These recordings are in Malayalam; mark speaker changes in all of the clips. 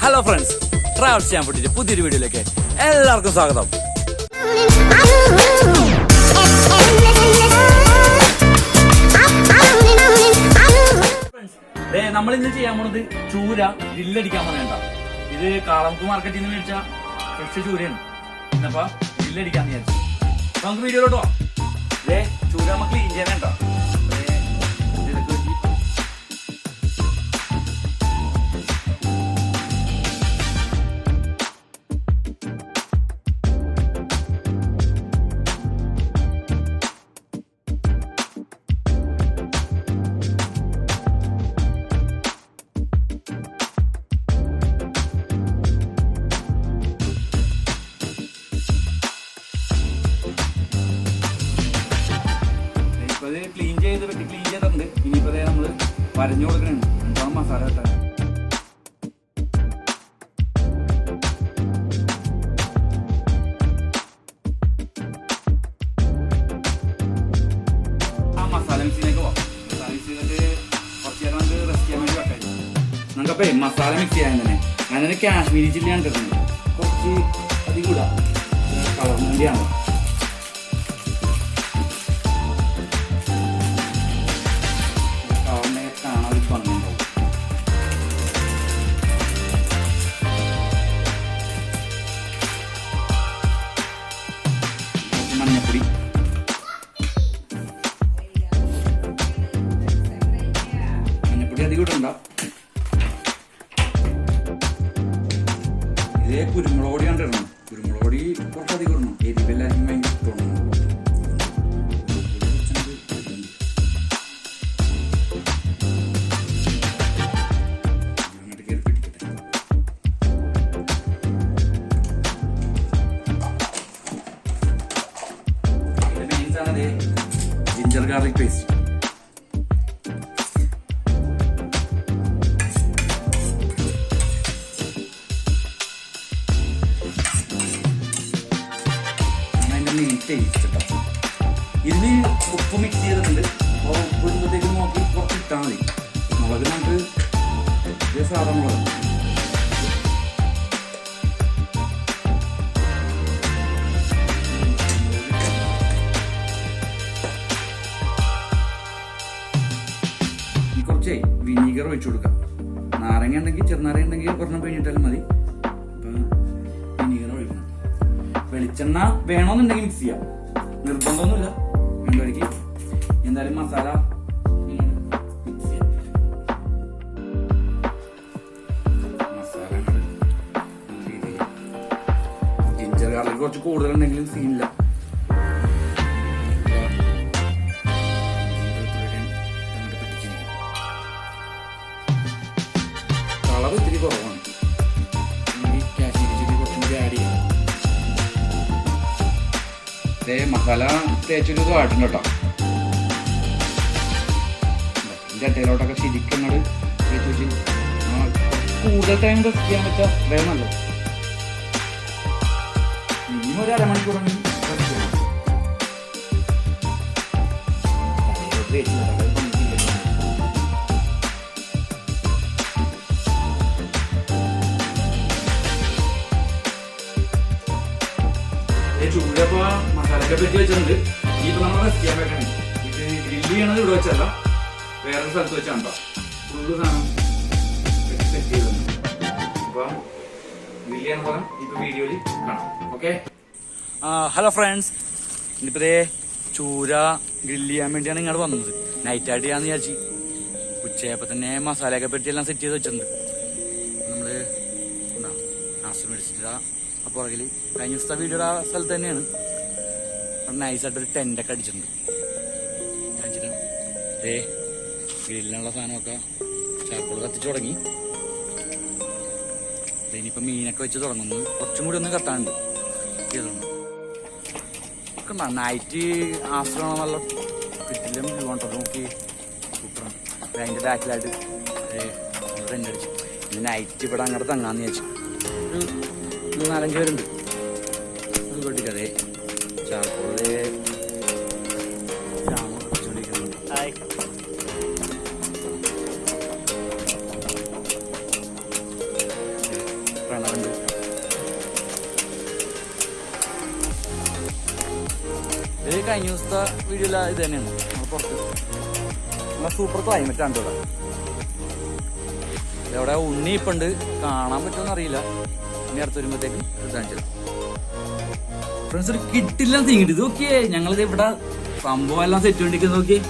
Speaker 1: ഹലോ ഫ്രണ്ട്സ്, ട്രാവൽ ചെയ്യാൻ പറ്റിയിട്ട് പുതിയൊരു വീഡിയോയിലേക്ക് എല്ലാവർക്കും സ്വാഗതം. നമ്മൾ ഇന്ന് ചെയ്യാൻ പോണത് ചൂര ഗ്രില്ലടിക്കാൻ പറയണ്ട. ഇത് കാളമുക്ക് മാർക്കറ്റിൽ നിന്ന് മേടിച്ച ഫ്രഷ് ചൂരയാണ്. എന്നപ്പോ ഗ്രില്ലടിക്കാന്ന് വിചാരിച്ചു. നമുക്ക് വീഡിയോയിലോട്ട് പോവാം. ചൂര നമുക്ക് ക്ലീൻ ചെയ്യാൻ വേണ്ട. ക്ലീൻ ചെയ്തിട്ടുണ്ട്. ഇനിയിപ്പോ നമ്മള് വരഞ്ഞു കൊടുക്കണുണ്ട്. എന്താണ് മസാല കിട്ടാൻ ആ മസാല മിക്സിയിലേക്ക് പോവാം. മസാല മിക്സിയിലേക്ക് കുറച്ച് നേരം നമുക്ക് റെസ്റ്റ് ചെയ്യാൻ വേണ്ടി വെക്കാം. നമുക്കപ്പോ മസാല മിക്സ് ചെയ്യാൻ തന്നെ അങ്ങനെ കാശ്മീരി ചില്ലിയാണ് കിട്ടുന്നത്. കുറച്ച് അധികം ഇടാം, കളറിന് വേണ്ടിയാണ്. മഞ്ഞപ്പൊടി, മഞ്ഞപ്പൊടി അധികം ഇടണ്ട. ഇതേ കുരുമുളക് പൊടിയാണ് ഇടണം. കുരുമുളക് പൊടി കുറച്ചധികം ഇടണം. എരിവെല്ലാവർക്കും ഭയങ്കര ഇഷ്ടമാണ്. ജിഞ്ചർ ഗാർലിക് പേസ്റ്റ്, അതിന്റെ മെയിൻ ടേസ്റ്റ് കേട്ടോ. ഇതിന് ഉപ്പ് മിക്സ് ചെയ്തിട്ടുണ്ട്. അപ്പോൾ ഉപ്പ് ഇടുമ്പോഴത്തേക്ക് നോക്കി കുറച്ച് ഇട്ടാൽ മതി. മുളക് നമുക്ക് ഇത് സാധാ മുളക്. വിനീഗർ ഒഴിച്ചു കൊടുക്കാം. നാരങ്ങ ഉണ്ടെങ്കിൽ ചെറുനാരങ്ങ ഉണ്ടെങ്കിൽ ഒരെണ്ണം പിഴിഞ്ഞിട്ടാലും മതി. അപ്പം വിനീഗർ ഒഴിക്കണം. വെളിച്ചെണ്ണ വേണമെന്നുണ്ടെങ്കിൽ മിക്സ് ചെയ്യാം, നിർബന്ധമൊന്നുമില്ല. രണ്ടുപേർക്ക് എന്തായാലും മസാല മിക്സ് ചെയ്യാം. മസാല ജിഞ്ചർ ഗാർലിക് കുറച്ച് കൂടുതലുണ്ടെങ്കിലും സീനില്ല. കളർ ഇത്തിരി കുറവാണ്. കാശ്മീരി ചില്ലി കുറച്ചും കൂടി ആഡ് ചെയ്യാം. മസാല തേച്ചൊരു കാട്ടും കേട്ടോ. ഇതിൻ്റെ അട്ടയിലോട്ടൊക്കെ ശരിക്കും തേച്ച് വെച്ച് കൂടുതൽ ടൈം റെസ്റ്റ് ചെയ്യാൻ പറ്റുക അത്രയും നല്ലത്. മിനിമം ഒരു അരമണിക്കൂർ റെസ്റ്റ് ചെയ്യണം. ചൂടപ്പോ മസാലയൊക്കെ പെറ്റി വെച്ചിട്ടുണ്ട്. ഇനിയിപ്പോ നമ്മൾ റെസ്റ്റ് ചെയ്യാൻ വെക്കണേ. ഇത് ഗ്രില്ല് ചെയ്യണത് ഇവിടെ വെച്ചല്ല, വേറൊരു സ്ഥലത്ത് വെച്ചാണ് കേട്ടോ. ഫുള്ള് സാധനം സെറ്റ് ചെയ്തിട്ടുണ്ട്. അപ്പൊ ഗ്രില്ല് ചെയ്യാൻ പോലെ ഇപ്പൊ വീഡിയോയിൽ കാണാം. ഓക്കെ. ഹലോ ഫ്രണ്ട്സ്, ഇനിയിപ്പോ ചൂര ഗ്രില്ല് ചെയ്യാൻ വേണ്ടിയാണ് ഇങ്ങോട്ട് വന്നത്. നൈറ്റ് ആയിട്ട് ചെയ്യാന്ന് വിചാരിച്ചു. ഉച്ചയപ്പോ തന്നെ മസാലയൊക്കെ പെറ്റി എല്ലാം സെറ്റ് ചെയ്ത് വെച്ചിട്ടുണ്ട്. നമ്മള് ആശ്രമം മേടിച്ചിട്ട് പുറകിൽ കഴിഞ്ഞ ദിവസത്തെ വീഡിയോയുടെ ആ സ്ഥലത്ത് തന്നെയാണ്. നൈസായിട്ടൊരു ടെൻ്റൊക്കെ അടിച്ചിട്ടുണ്ട്. ഗ്രില്ലിനുള്ള സാധനമൊക്കെ ചാർക്കോൾ കത്തിച്ച് തുടങ്ങി. ഇനിയിപ്പോൾ മീനൊക്കെ വെച്ച് തുടങ്ങുന്നു. കുറച്ചും കൂടി ഒന്ന് കത്താനുണ്ട്. ചെയ്തോണ്ട് നൈറ്റ് ആശ്രമം നല്ല കിട്ടില്ല വ്യൂ ഉണ്ടോ നോക്കി. സൂപ്പറാണ്. അതിൻ്റെ ബാക്കിലായിട്ട് ടെൻ്റ് അടിച്ചു. ഇനി നൈറ്റ് ഇവിടെ അങ്ങോട്ട് തങ്ങാന്ന് വിചാരിച്ചു. ഒരു 4-5 പേരുണ്ട്. അത് കൊട്ടിക്കതേ ചാർക്കോള് കുറച്ചുകൊണ്ടിരിക്കുന്നുണ്ട്. ഹായ്. വേവാണ്ട്. ഇത് കഴിഞ്ഞ ദിവസത്തെ വീഡിയോയില ഇത് തന്നെയാണ്. നമ്മൾ പുറത്ത് നല്ല സൂപ്പർ ക്ലൈമറ്റ് ആണ് ഇവിടെ. ഇവിടെ ഉണ്ണി ഇപ്പുണ്ട്, കാണാൻ പറ്റുമെന്ന് അറിയില്ല. ഇനി അടുത്ത് വരുമ്പോഴത്തേക്കും കാണിച്ചത് ഫ്രണ്ട്സ് ഒരു കിട്ടില്ല തീങ്ങിട്ട് ഇത് നോക്കിയേ. ഞങ്ങളിത് ഇവിടെ സംഭവം എല്ലാം സെറ്റ് വേണ്ടിക്കുന്നത് നോക്കിയേ.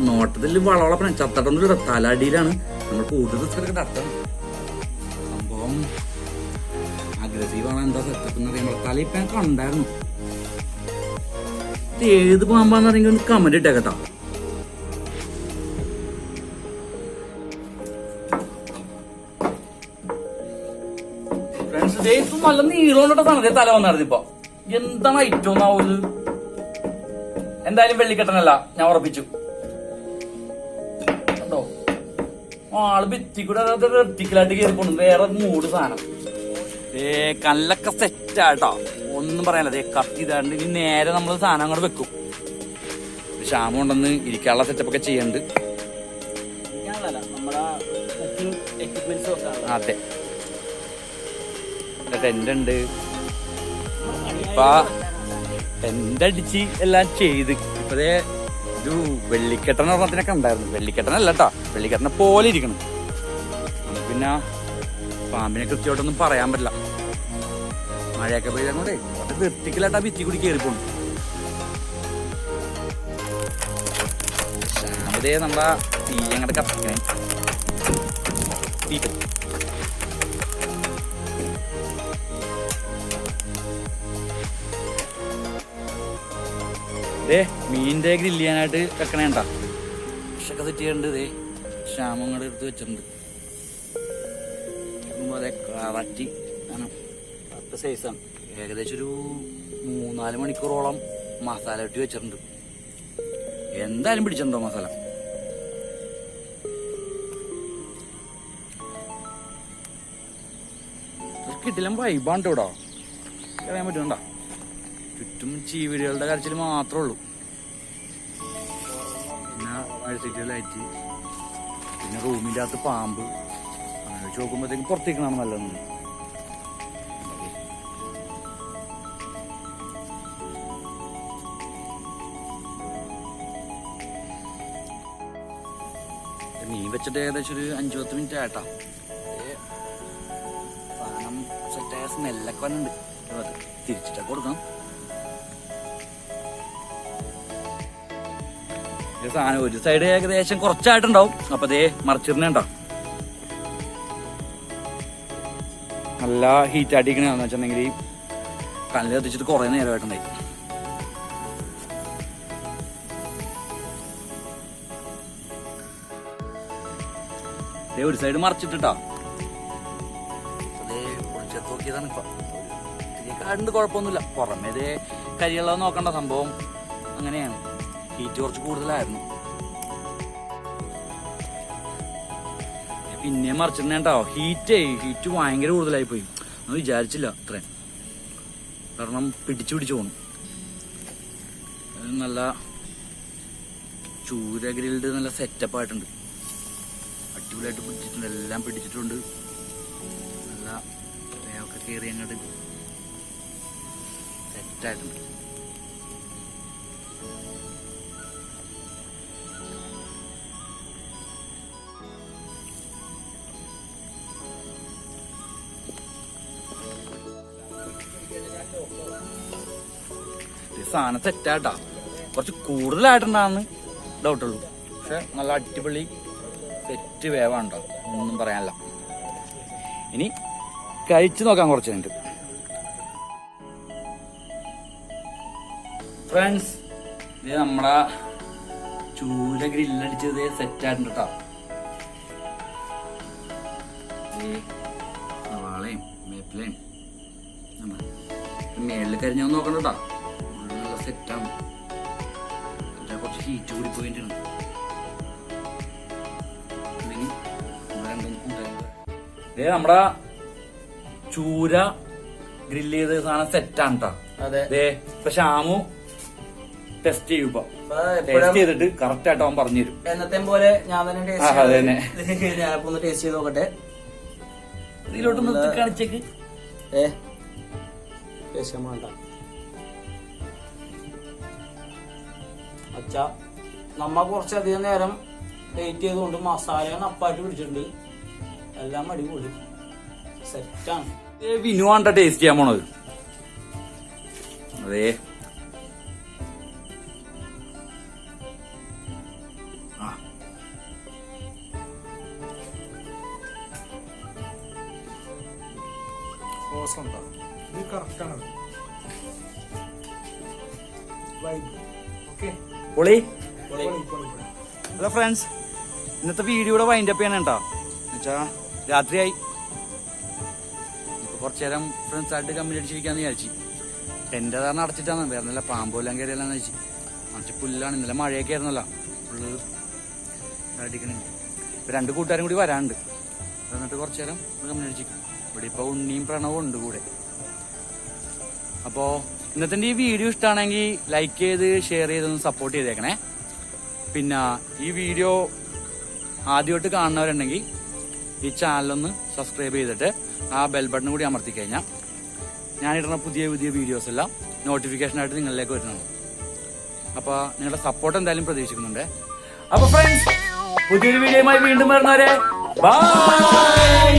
Speaker 1: നോട്ടത്തിൽ വളവളപ്പന ചത്തട്ടൊന്നും തലടിയിലാണ്. നമ്മൾ കൂടുതൽ അർത്ഥം സംഭവം അഗ്രസീവാണ്. എന്താ സെറ്റപ്പ് എന്ന് അറിയാൻ തല ഇപ്പൊ ഞാൻ കണ്ടായിരുന്നു. ഇത് ഏത് പാമ്പാന്ന് അറിയെങ്കിൽ ഒന്ന് കമന്റ് ഇട്ടേക്കട്ടോ. ഫ്രണ്ട്സ് നല്ല നീളോണ്ട സാധനം തല വന്നായിരുന്നു. ഇപ്പൊ എന്താണ് ഐറ്റം ഒന്നാവൂത്. എന്തായാലും വെള്ളിക്കെട്ടനല്ല, ഞാൻ ഉറപ്പിച്ചു. കണ്ടോ ആള് ഭിത്തിക്കൂടെ വെർട്ടിക്കലായിട്ട് കയറിപ്പോണ്ട്. വേറെ മൂട് സാധനം. കല്ലൊക്കെ സെറ്റാട്ടോ, ഒന്നും പറയാനില്ല. കത്തി ഇതാണ്ട് ഇനി നേരെ നമ്മള് സാധനം അങ്ങോട്ട് വെക്കും. ക്ഷാമം ഉണ്ടെന്ന് ഇരിക്കാനുള്ള സെറ്റപ്പ് ഒക്കെ ചെയ്യണ്ട്. അതെ, ടെന്റ് ഉണ്ട്. ഇപ്പൊ ടെന്റ് അടിച്ച് എല്ലാം ചെയ്ത് ഇപ്പതേ ഒരു വെള്ളിക്കെട്ടൻ ഒരെണ്ണത്തിനൊക്കെ ഉണ്ടായിരുന്നു. വെള്ളിക്കെട്ടനല്ല കേട്ടോ, വെള്ളിക്കെട്ടനെ പോലെ ഇരിക്കണം. പിന്നെ പാമ്പിനെ കൃത്യമായിട്ടൊന്നും പറയാൻ പറ്റില്ല. മഴയൊക്കെ പെയ്തങ്ങോട്ടേ അത് വെർട്ടിക്കലായിട്ട് ആ ഭിത്തി കൂടി കയറിപ്പോണ്ട്. അതേ നമ്മളാ തീ അങ്ങോട്ട് കത്തിക്കണേ. മീനിന്റെ ഗ്രില്ല് ചെയ്യാനായിട്ട് വെക്കണേണ്ട ഫിഷൊക്കെ സെറ്റ് ചെയ്യണ്ട്. ഇതേ ക്ഷാമം കൂടെ എടുത്ത് വെച്ചിട്ടുണ്ട്. അതെ കറക്റ്റ് ആണ്, പത്ത് സൈസാണ്. ഏകദേശം ഒരു 3-4 മണിക്കൂറോളം മസാല ഇട്ട് വെച്ചിട്ടുണ്ട്. എന്തായാലും പിടിച്ചിട്ടുണ്ടോ മസാല. കിട്ടില്ല വൈബാണ്ട് ഇവിടെ അറിയാൻ പറ്റുന്നുണ്ടോ. ചുറ്റും ചീവിടികളുടെ കരച്ചിൽ മാത്രമേ ഉള്ളൂ. പിന്നെ വഴിസിറ്റി ലൈറ്റ്, പിന്നെ റൂമിൻ്റെ അകത്ത് പാമ്പ്. അങ്ങനെ വെച്ച് നോക്കുമ്പോഴത്തേക്കും പുറത്തേക്കാണ് നല്ലതെന്ന്. മീൻ വെച്ചിട്ട് ഏകദേശം ഒരു 5-10 മിനിറ്റ് ആയിട്ടാ. സാധനം സെറ്റായ സ്മെല്ലൊക്കെ വന്നുണ്ട്. തിരിച്ചിട്ടൊക്കെ കൊടുക്കണം. സാധനം ഒരു സൈഡ് ഏകദേശം കുറച്ചായിട്ടുണ്ടാവും. അപ്പൊ അതേ മറിച്ചിരുന്നുണ്ടോ നല്ല ഹീറ്റ് അടിക്കണെന്ന് വെച്ചിട്ടുണ്ടെങ്കിൽ കല്ല് കത്തിച്ചിട്ട് കുറെ നേരമായിട്ടുണ്ടായി. ഒരു സൈഡ് മറിച്ചിട്ടാ അതേ പൊളിച്ചെടുത്ത് നോക്കിയതാണ്. ഇപ്പൊ കാടിന്റെ കുഴപ്പമൊന്നുമില്ല. പുറമേതേ കരിയുള്ളത് നോക്കണ്ട, സംഭവം അങ്ങനെയാണ്. ഹീറ്റ് കുറച്ച് കൂടുതലായിരുന്നു. പിന്നെയും മറിച്ചിട്ടുണ്ടോ ഹീറ്റ് ഭയങ്കര കൂടുതലായി പോയി. നമ്മൾ വിചാരിച്ചില്ല അത്രയും. കാരണം പിടിച്ചു പോകണം. നല്ല ചൂര ഗ്രിൽഡ് നല്ല സെറ്റപ്പ് ആയിട്ടുണ്ട്. അടിപൊളിയായിട്ട് പിടിച്ചിട്ടുണ്ട്, എല്ലാം പിടിച്ചിട്ടുണ്ട്. നല്ല വേവൊക്കെ കയറി അങ്ങോട്ട് സെറ്റായിട്ടുണ്ട്. സാധനം സെറ്റാട്ടാ. കുറച്ച് കൂടുതലായിട്ടുണ്ടാന്ന് ഡൗട്ടുള്ളൂ. പക്ഷെ നല്ല അടിപൊളി സെറ്റ് വേവാണ്ടോ, ഒന്നും പറയാനില്ല. ഇനി കഴിച്ചു നോക്കാം കുറച്ച് കഴിഞ്ഞിട്ട്. ഫ്രണ്ട്സ്, ഇത് നമ്മളെ ചൂര ഗ്രില്ലടിച്ചത് സെറ്റായിട്ടുണ്ട് കേട്ടോ. സവാളയും വേപ്പിലയും മേളിൽ കരിഞ്ഞാൽ നോക്കണ്ട കേട്ടോ. നല്ല സെറ്റാണ്. കുറച്ച് ഹീറ്റ് കൂടി പോയിട്ടാണ്. നമ്മുടെ ചൂര ഗ്രില്ല് ചെയ്ത സാധനം സെറ്റാണ് കേട്ടോ. അതെ, ഇപ്പൊ ഷാമു ടെസ്റ്റ് ചെയ്യുമ്പോ ടേസ്റ്റ് ചെയ്തിട്ട് കറക്റ്റ് ആയിട്ട് അവൻ പറഞ്ഞു തരും.
Speaker 2: എന്നത്തെ പോലെ ഞാൻ തന്നെ ടേസ്റ്റ് ചെയ്ത് നോക്കട്ടെ.
Speaker 1: ഇതിലോട്ട് നിർത്തി കാണിച്ചേക്ക്.
Speaker 2: അച്ഛാ നമ്മ കുറച്ചധികം നേരം വെയിറ്റ് ചെയ്തുകൊണ്ട് മസാലയാണ് അപ്പായിട്ട് പിടിച്ചിട്ടുണ്ട്. എല്ലാം അടിപൊളി സെറ്റാണ്.
Speaker 1: വിനു ആണ്ട ടേസ്റ്റ് ചെയ്യാൻ പോണത്. അതെ പൊളി. ഹലോ ഫ്രണ്ട്സ്, ഇന്നത്തെ വീഡിയോയുടെ വൈൻഡപ്പ് ചെയ്യണം കേട്ടോ. എന്നുവെച്ചാ രാത്രിയായി. ഇപ്പൊ കുറച്ചു നേരം ഫ്രണ്ട്സായിട്ട് കമ്പനി അടിച്ചിരിക്കാന്ന് വിചാരിച്ചു. ടെന്റ് കാരണം അടച്ചിട്ടാണ്, വേറെ നല്ല പാമ്പോല്ലാം കയറിയല്ലാന്ന് വെച്ചു. കുറച്ച് പുല്ലാണ്, ഇന്നലെ മഴയൊക്കെ ആയിരുന്നല്ലോ, ഫുള്ള് അടിക്കണേ. ഇപ്പൊ 2 കൂട്ടുകാരും കൂടി വരാനുണ്ട്. എന്നിട്ട് കുറച്ചു നേരം കമ്പനി അടിച്ചിരിക്കും. ഇവിടെ ഇപ്പൊ ഉണ്ണിയും പ്രണവും ഉണ്ട് കൂടെ. അപ്പോൾ ഇന്നത്തെ ഈ വീഡിയോ ഇഷ്ടമാണെങ്കിൽ ലൈക്ക് ചെയ്ത് ഷെയർ ചെയ്തൊന്ന് സപ്പോർട്ട് ചെയ്തേക്കണേ. പിന്നെ ഈ വീഡിയോ ആദ്യമായിട്ട് കാണുന്നവരുണ്ടെങ്കിൽ ഈ ചാനലൊന്ന് സബ്സ്ക്രൈബ് ചെയ്തിട്ട് ആ ബെൽ ബട്ടൺ കൂടി അമർത്തി കഴിഞ്ഞാൽ ഞാനിടുന്ന പുതിയ പുതിയ വീഡിയോസ് എല്ലാം നോട്ടിഫിക്കേഷനായിട്ട് നിങ്ങളിലേക്ക് വരുന്നുണ്ട്. അപ്പോൾ നിങ്ങളുടെ സപ്പോർട്ട് എന്തായാലും പ്രതീക്ഷിക്കുന്നുണ്ട്. അപ്പോൾ ഫ്രണ്ട്സ്, പുതിയൊരു വീഡിയോയുമായി വീണ്ടും വരുന്നവരെ ബൈ.